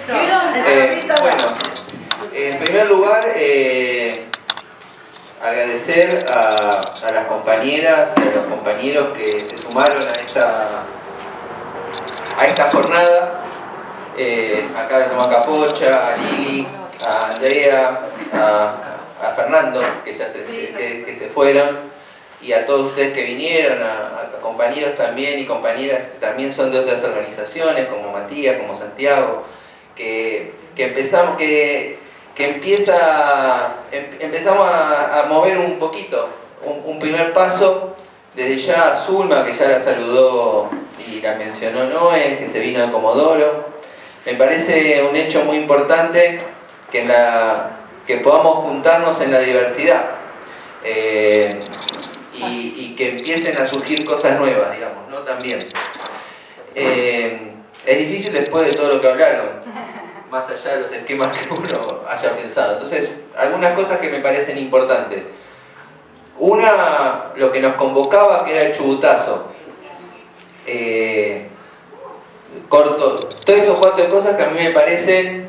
Bueno, en primer lugar, agradecer a las compañeras y a los compañeros que se sumaron a esta jornada. Acá la Tomás Capocha, a Lili, a Andrea, a Fernando, que ya que se fueron, y a todos ustedes que vinieron, a compañeros también y compañeras que también son de otras organizaciones, como Matías, como Santiago, que empezamos a mover un poquito, un primer paso, desde ya a Zulma, que ya la saludó y la mencionó Noé, que se vino de Comodoro. Me parece un hecho muy importante que podamos juntarnos en la diversidad y que empiecen a surgir cosas nuevas, digamos, ¿no? También. Es difícil después de todo lo que hablaron, más allá de los esquemas que uno haya pensado. Entonces, algunas cosas que me parecen importantes. Una, lo que nos convocaba, que era el chubutazo. Corto, 3 o 4 cosas que a mí me parecen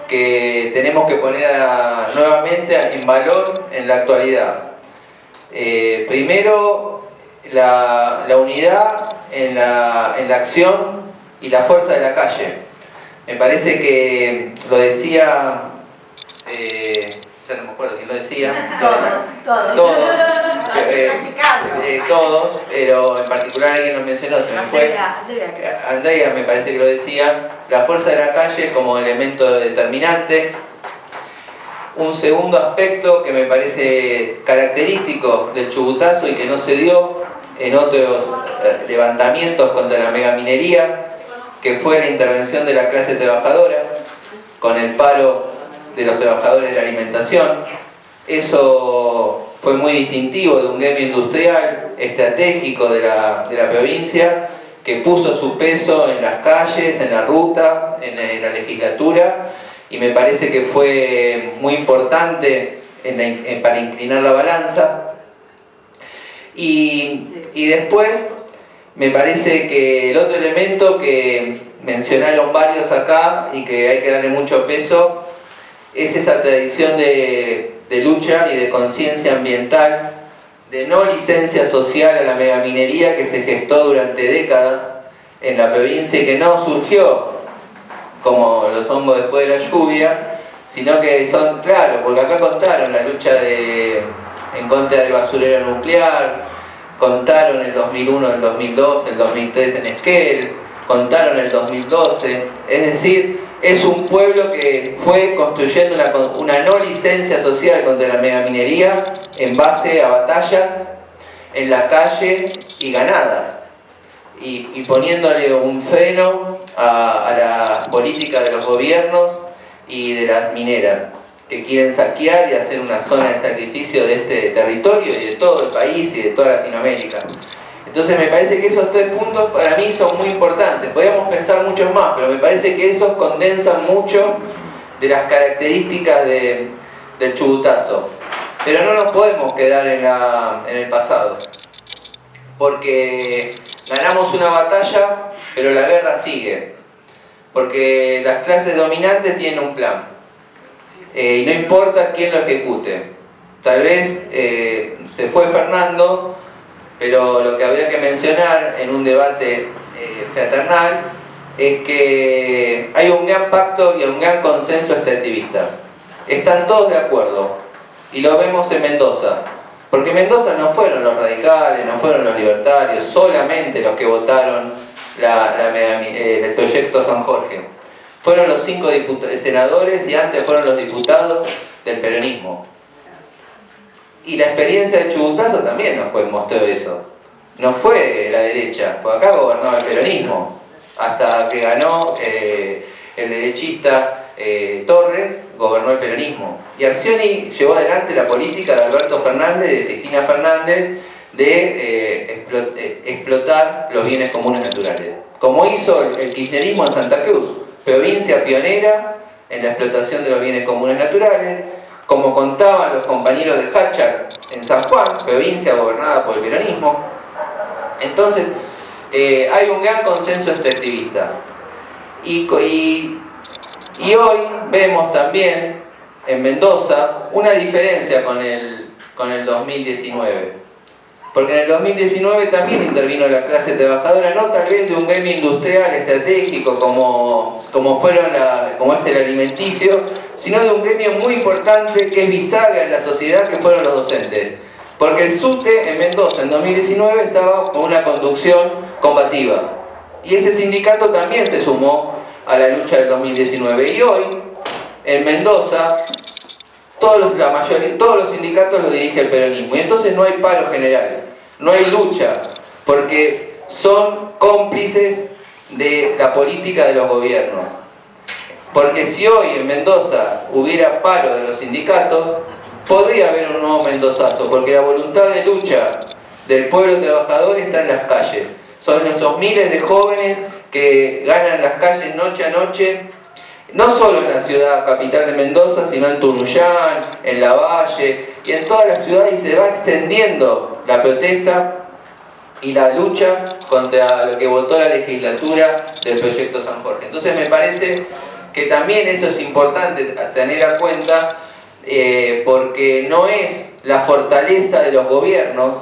que tenemos que poner nuevamente en valor en la actualidad. Primero, la unidad en la acción y la fuerza de la calle. Me parece que lo decía, ya no me acuerdo quién lo decía. Todos, pero en particular alguien nos mencionó, se me fue. Andrea me parece que lo decía, la fuerza de la calle como elemento determinante. Un segundo aspecto que me parece característico del chubutazo y que no se dio en otros levantamientos contra la megaminería, que fue la intervención de la clase trabajadora con el paro de los trabajadores de la alimentación. Eso fue muy distintivo de un gremio industrial estratégico de la provincia, que puso su peso en las calles, en la ruta, en la legislatura, y me parece que fue muy importante para inclinar la balanza. Y después me parece que el otro elemento que mencionaron varios acá y que hay que darle mucho peso es esa tradición de lucha y de conciencia ambiental, de no licencia social a la megaminería que se gestó durante décadas en la provincia y que no surgió como los hongos después de la lluvia, sino que son, claro, porque acá contaron la lucha en contra del basurero nuclear, contaron el 2001, el 2002, el 2003 en Esquel, contaron el 2012, es decir, es un pueblo que fue construyendo una no licencia social contra la megaminería en base a batallas en la calle y ganadas, y poniéndole un freno a la política de los gobiernos y de las mineras que quieren saquear y hacer una zona de sacrificio de este territorio y de todo el país y de toda Latinoamérica. Entonces me parece que esos 3 puntos para mí son muy importantes. Podríamos pensar muchos más, pero me parece que esos condensan mucho de las características del chubutazo. Pero no nos podemos quedar en el pasado, porque ganamos una batalla, pero la guerra sigue, porque las clases dominantes tienen un plan, y no importa quién lo ejecute. Tal vez se fue Fernando, pero lo que habría que mencionar en un debate fraternal es que hay un gran pacto y un gran consenso extractivista. Están todos de acuerdo, y lo vemos en Mendoza, porque en Mendoza no fueron los radicales, no fueron los libertarios solamente los que votaron el proyecto San Jorge. Fueron los 5 senadores y antes fueron los diputados del peronismo. Y la experiencia del chubutazo también nos mostró eso. No fue la derecha, porque acá gobernaba el peronismo. Hasta que ganó el derechista Torres, gobernó el peronismo. Y Arcioni llevó adelante la política de Alberto Fernández y de Cristina Fernández de explotar los bienes comunes naturales. Como hizo el kirchnerismo en Santa Cruz, provincia pionera en la explotación de los bienes comunes naturales, como contaban los compañeros de Hachar en San Juan, provincia gobernada por el peronismo. Entonces, hay un gran consenso extractivista. Y Y hoy vemos también en Mendoza una diferencia con el 2019. Porque en el 2019 también intervino la clase trabajadora, no tal vez de un gremio industrial estratégico como es el alimenticio, sino de un gremio muy importante que es bisagra en la sociedad, que fueron los docentes. Porque el SUTE en Mendoza en 2019 estaba con una conducción combativa. Y ese sindicato también se sumó a la lucha del 2019. Y hoy, en Mendoza, todos los sindicatos los dirige el peronismo. Y entonces no hay paro general, no hay lucha, porque son cómplices de la política de los gobiernos. Porque si hoy en Mendoza hubiera paro de los sindicatos, podría haber un nuevo mendozazo, porque la voluntad de lucha del pueblo trabajador está en las calles. Son nuestros miles de jóvenes que ganan las calles noche a noche, no solo en la ciudad capital de Mendoza, sino en Tunuyán, en Lavalle y en toda la ciudad, y se va extendiendo la protesta y la lucha contra lo que votó la legislatura del proyecto San Jorge. Entonces me parece que también eso es importante tener en cuenta, porque no es la fortaleza de los gobiernos,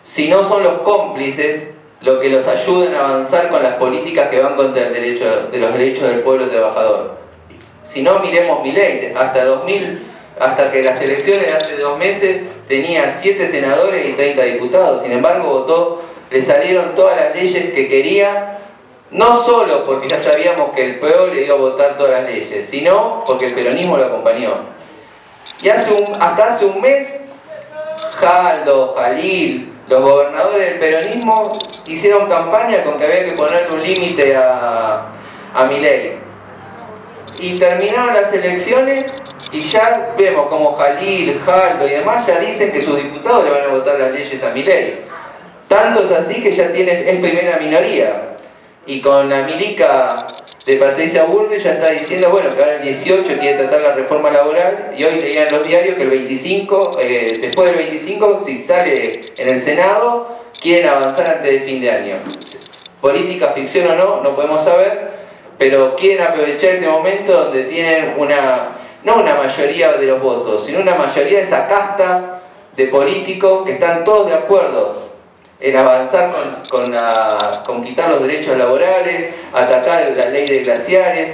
sino son los cómplices lo que los ayudan a avanzar con las políticas que van contra los derechos del pueblo trabajador. Si no, miremos Milei, hasta que las elecciones de hace 2 meses tenía 7 senadores y 30 diputados, sin embargo le salieron todas las leyes que quería, no solo porque ya sabíamos que el PRO le iba a votar todas las leyes, sino porque el peronismo lo acompañó. Y hasta hace un mes, Jaldo, Jalil, los gobernadores del peronismo hicieron campaña con que había que ponerle un límite a Milei. Y terminaron las elecciones y ya vemos como Jalil, Jaldo y demás ya dicen que sus diputados le van a votar las leyes a Milei. Tanto es así que ya es primera minoría. Y con la milica de Patricia Bullrich ya está diciendo, bueno, que ahora el 18 quiere tratar la reforma laboral, y hoy leía en los diarios que el 25, después del 25, si sale en el Senado, quieren avanzar antes de fin de año. Política, ficción o no, no podemos saber, pero quieren aprovechar este momento donde tienen no una mayoría de los votos, sino una mayoría de esa casta de políticos que están todos de acuerdo en avanzar con quitar los derechos laborales, atacar la ley de glaciares,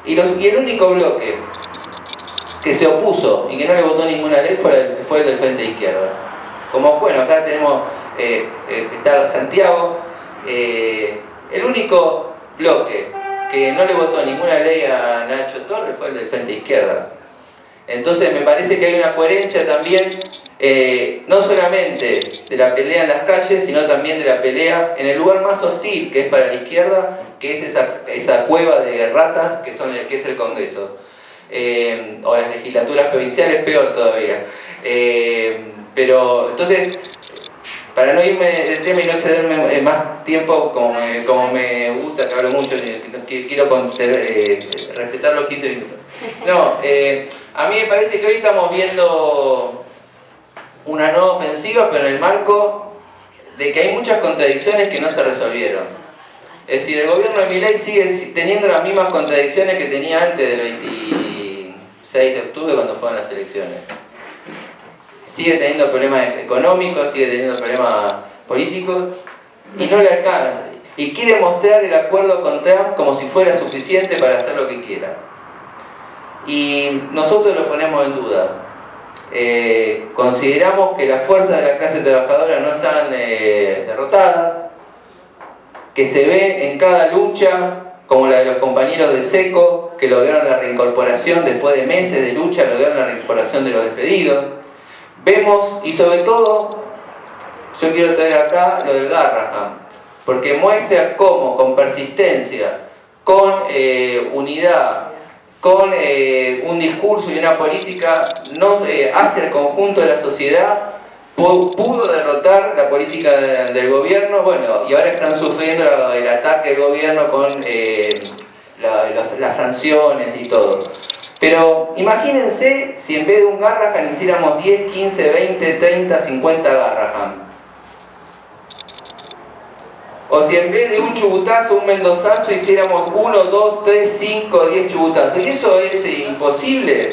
y el único bloque que se opuso y que no le votó ninguna ley fue el del Frente de Izquierda. Como bueno, acá tenemos, está Santiago, el único bloque que no le votó ninguna ley a Nacho Torres fue el del Frente de Izquierda. Entonces me parece que hay una coherencia también, no solamente de la pelea en las calles, sino también de la pelea en el lugar más hostil, que es para la izquierda, que es esa cueva de ratas que es el Congreso. O las legislaturas provinciales, peor todavía. Pero entonces, para no irme del tema y no excederme más tiempo como me gusta, que hablo mucho, quiero respetar los 15 minutos. No, a mí me parece que hoy estamos viendo una nueva ofensiva, pero en el marco de que hay muchas contradicciones que no se resolvieron. Es decir, el gobierno de Milei sigue teniendo las mismas contradicciones que tenía antes del 26 de octubre cuando fueron las elecciones. Sigue teniendo problemas económicos, sigue teniendo problemas políticos y no le alcanza. Y quiere mostrar el acuerdo con Trump como si fuera suficiente para hacer lo que quiera. Y nosotros lo ponemos en duda. Consideramos que las fuerzas de la clase trabajadora no están derrotadas, que se ve en cada lucha, como la de los compañeros de SECO, que lograron la reincorporación después de meses de lucha, lograron la reincorporación de los despedidos. Vemos, y sobre todo, yo quiero traer acá lo del Garrahan, porque muestra cómo con persistencia, con unidad, con un discurso y una política hacia el conjunto de la sociedad, pudo derrotar la política del gobierno. Bueno, y ahora están sufriendo el ataque del gobierno con las sanciones y todo. Pero imagínense si en vez de un Garrahan hiciéramos 10, 15, 20, 30, 50 Garrahan. O si en vez de un chubutazo, un mendozazo, hiciéramos 1, 2, 3, 5, 10 chubutazos. ¿Y eso es imposible?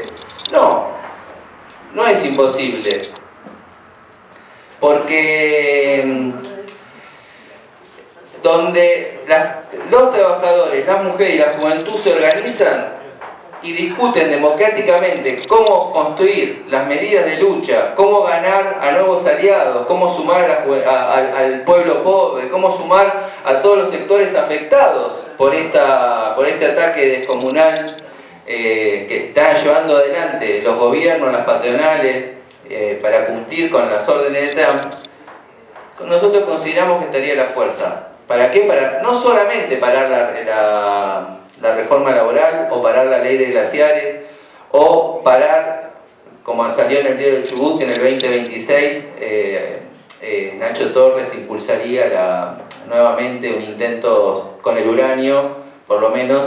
No, no es imposible. Porque donde los trabajadores, las mujeres y la juventud se organizan y discuten democráticamente cómo construir las medidas de lucha, cómo ganar a nuevos aliados, cómo sumar al pueblo pobre, cómo sumar a todos los sectores afectados por este ataque descomunal que están llevando adelante los gobiernos, las patronales, para cumplir con las órdenes de Trump. Nosotros consideramos que estaría la fuerza. ¿Para qué? No solamente parar la reforma laboral, o parar la ley de glaciares, o parar, como salió en el diario del Chubut, que en el 2026 Nacho Torres impulsaría nuevamente un intento con el uranio, por lo menos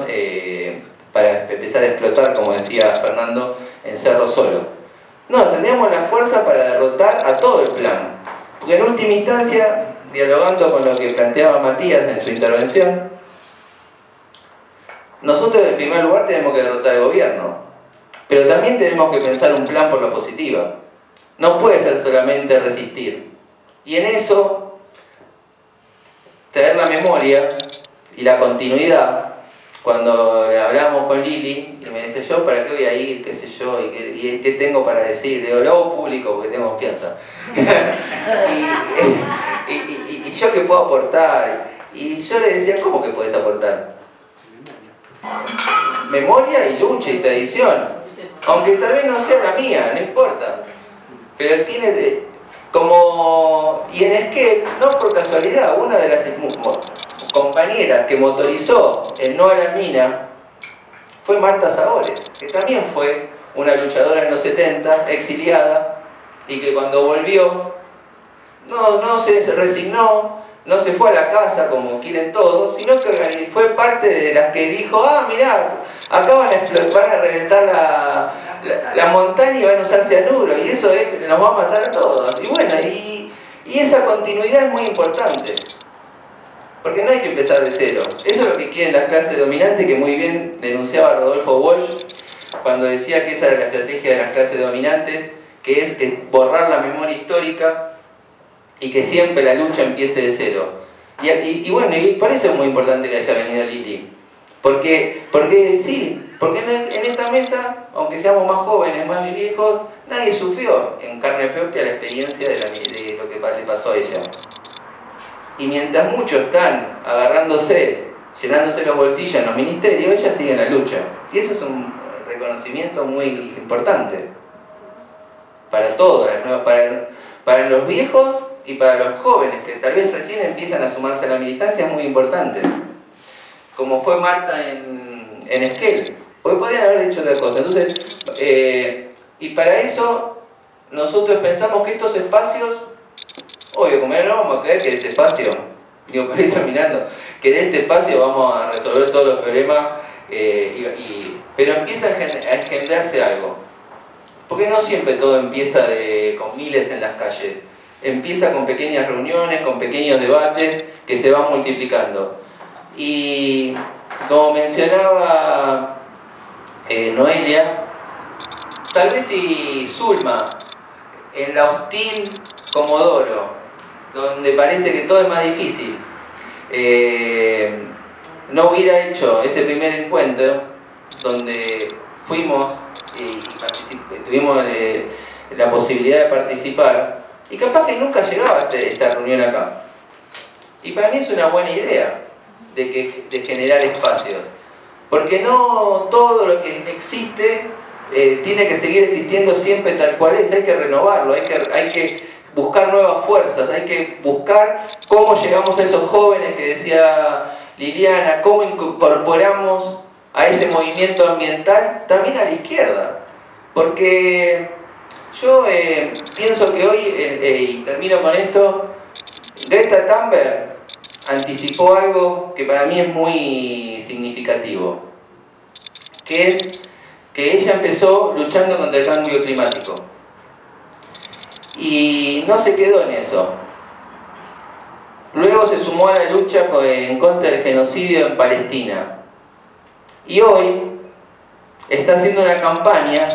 para empezar a explotar, como decía Fernando, en Cerro Solo. No, tendríamos la fuerza para derrotar a todo el plan, porque en última instancia, dialogando con lo que planteaba Matías en su intervención, nosotros en primer lugar tenemos que derrotar al gobierno, pero también tenemos que pensar un plan por la positiva. No puede ser solamente resistir. Y en eso, traer la memoria y la continuidad. Cuando le hablamos con Lili, y me dice, yo, ¿para qué voy a ir? ¿Qué sé yo? ¿Y qué tengo para decir? Digo, lo hago público porque tengo confianza. y yo qué puedo aportar. Y yo le decía, ¿cómo que puedes aportar? Memoria y lucha y tradición. Aunque tal vez no sea la mía, no importa. Pero tiene como... Y en Esquel, no por casualidad, una de las compañeras que motorizó el no a la mina fue Marta Sabores, que también fue una luchadora en los 70, exiliada, y que cuando volvió no se resignó, no se fue a la casa como quieren todos, sino que fue parte de las que dijo, mirá, acá van a reventar la montaña y van a usar cianuro, y eso nos va a matar a todos. Y bueno, y esa continuidad es muy importante, porque no hay que empezar de cero. Eso es lo que quieren las clases dominantes, que muy bien denunciaba Rodolfo Walsh cuando decía que esa era la estrategia de las clases dominantes, que es borrar la memoria histórica y que siempre la lucha empiece de cero. Y bueno, y por eso es muy importante que haya venido Lili. Porque en esta mesa, aunque seamos más jóvenes, más viejos, nadie sufrió en carne propia la experiencia de lo que le pasó a ella. Y mientras muchos están agarrándose, llenándose los bolsillos en los ministerios, ella sigue en la lucha. Y eso es un reconocimiento muy importante para todos, para los viejos y para los jóvenes que tal vez recién empiezan a sumarse a la militancia. Es muy importante, como fue Marta en Esquel. Porque podrían haber hecho otra cosa. Entonces, y para eso nosotros pensamos que estos espacios, obvio, como no vamos a creer que de este espacio, digo, para ir terminando, que de este espacio vamos a resolver todos los problemas, pero empieza a engendrarse algo. Porque no siempre todo empieza con miles en las calles. Empieza con pequeñas reuniones, con pequeños debates que se van multiplicando. Y como mencionaba Noelia, tal vez si Zulma, en la hostil Comodoro, donde parece que todo es más difícil, no hubiera hecho ese primer encuentro, donde fuimos y tuvimos la posibilidad de participar, y capaz que nunca llegaba esta reunión acá. Y para mí es una buena idea de generar espacios, porque no todo lo que existe tiene que seguir existiendo siempre tal cual es. Hay que renovarlo, hay que buscar nuevas fuerzas, hay que buscar cómo llegamos a esos jóvenes que decía Liliana, cómo incorporamos a ese movimiento ambiental también a la izquierda. Porque yo pienso que hoy, y termino con esto, Greta Thunberg anticipó algo que para mí es muy significativo, que es que ella empezó luchando contra el cambio climático y no se quedó en eso. Luego se sumó a la lucha en contra del genocidio en Palestina. Y hoy está haciendo una campaña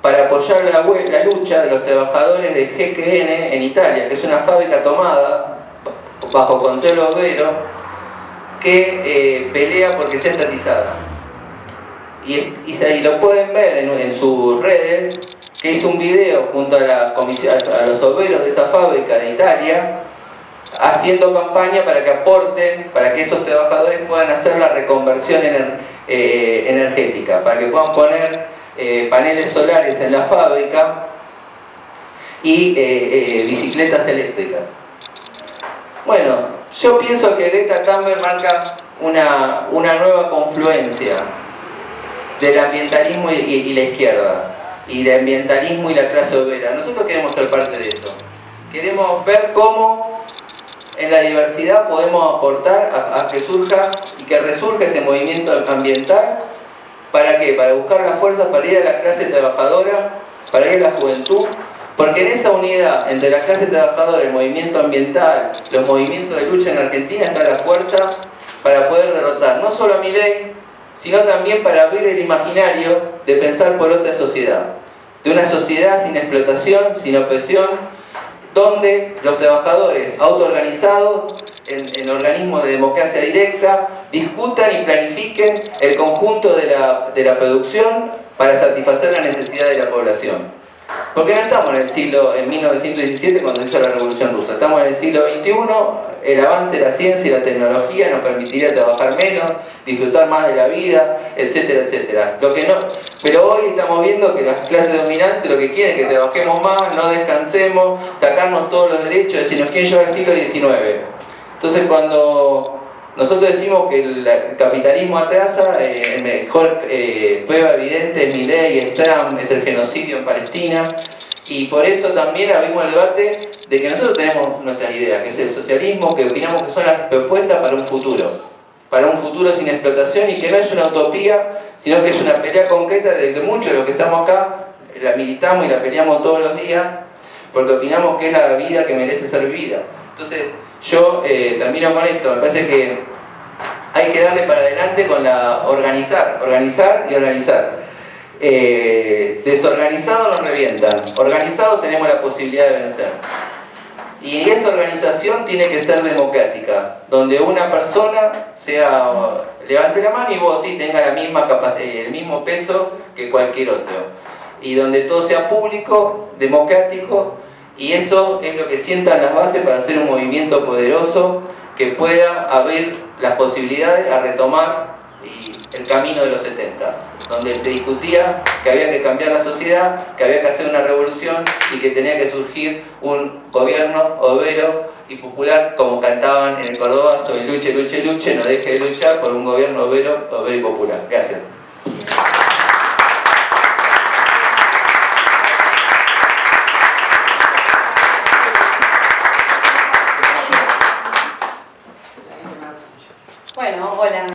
para apoyar la lucha de los trabajadores de GKN en Italia, que es una fábrica tomada bajo control obrero que pelea porque sea estatizada. Y lo pueden ver en sus redes, que hizo un video junto a los obreros de esa fábrica de Italia, haciendo campaña para que aporten, para que esos trabajadores puedan hacer la reconversión energética, para que puedan poner paneles solares en la fábrica y bicicletas eléctricas. Bueno, yo pienso que Greta Thunberg marca una nueva confluencia del ambientalismo y la izquierda, y del ambientalismo y la clase obrera. Nosotros queremos ser parte de eso. Queremos ver cómo en la diversidad podemos aportar a que surja y que resurja ese movimiento ambiental. ¿Para qué? Para buscar las fuerzas para ir a la clase trabajadora, para ir a la juventud, porque en esa unidad entre la clase trabajadora, el movimiento ambiental, los movimientos de lucha en Argentina, está la fuerza para poder derrotar no solo a Milei, sino también para abrir el imaginario de pensar por otra sociedad, de una sociedad sin explotación, sin opresión, donde los trabajadores autoorganizados en organismos de democracia directa discutan y planifiquen el conjunto de la producción para satisfacer la necesidad de la población. Porque no estamos en 1917 cuando hizo la Revolución Rusa, estamos en el siglo XXI, el avance de la ciencia y la tecnología nos permitiría trabajar menos, disfrutar más de la vida, etcétera, etcétera. Pero hoy estamos viendo que las clases dominantes lo que quieren es que trabajemos más, no descansemos, sacarnos todos los derechos, es decir, nos quieren llevar al siglo XIX. Entonces cuando nosotros decimos que el capitalismo atrasa, el mejor prueba evidente es Milei, es Trump, es el genocidio en Palestina, y por eso también abrimos el debate de que nosotros tenemos nuestras ideas, que es el socialismo, que opinamos que son las propuestas para un futuro sin explotación, y que no es una utopía, sino que es una pelea concreta de que muchos de los que estamos acá la militamos y la peleamos todos los días, porque opinamos que es la vida que merece ser vivida. Entonces, yo termino con esto. Me parece que hay que darle para adelante con organizar y organizar. Desorganizado nos revientan, organizado tenemos la posibilidad de vencer. Y esa organización tiene que ser democrática, donde una persona levante la mano y vos sí tenga la misma el mismo peso que cualquier otro. Y donde todo sea público, democrático. Y eso es lo que sientan las bases para hacer un movimiento poderoso que pueda abrir las posibilidades a retomar el camino de los 70, donde se discutía que había que cambiar la sociedad, que había que hacer una revolución y que tenía que surgir un gobierno obrero y popular, como cantaban en el Córdoba, sobre luche, luche, luche, no deje de luchar por un gobierno obrero y popular. Gracias.